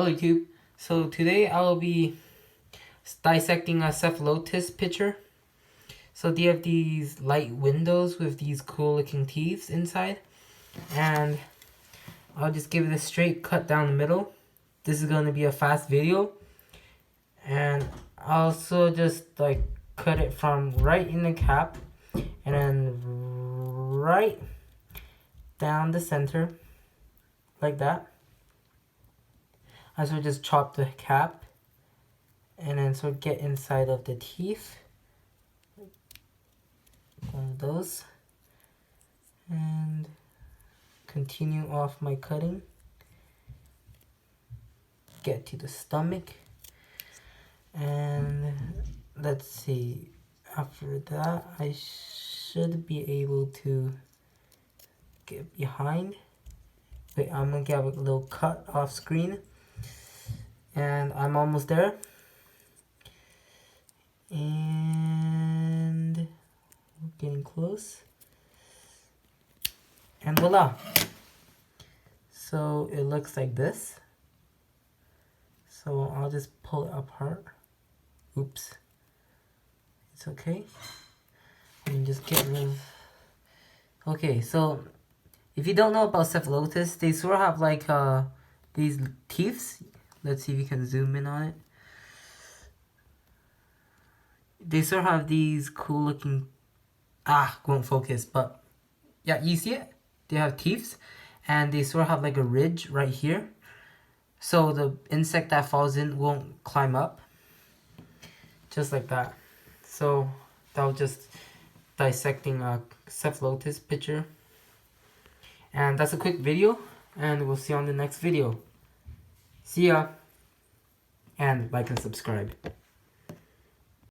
Hello YouTube. So today I'll be dissecting a cephalotus picture. So they have these light windows with these cool looking teeth inside. And I'll just give it a straight cut down the middle. This is going to be a fast video. And I'll also just like cut it from right in the cap. And then right down the center. Like that. I sort of just chop the cap and then sort of get inside of the teeth. One of those. And continue off my cutting. Get to the stomach. And let's see. After that, I should be able to get behind. Wait, I'm gonna get a little cut off screen. And I'm almost there. And we're getting close. And voila. So it looks like this. So I'll just pull it apart. Oops. It's okay. And just get rid of... Okay, so if you don't know about cephalotus, they sort of have like these teeth. Let's see if you can zoom in on it. They sort of have these cool looking... won't focus, but... Yeah, you see it? They have teeth. And they sort of have like a ridge right here. So the insect that falls in won't climb up. Just like that. So that was just dissecting a cephalotus picture. And that's a quick video. And we'll see you on the next video. See ya. And like and subscribe.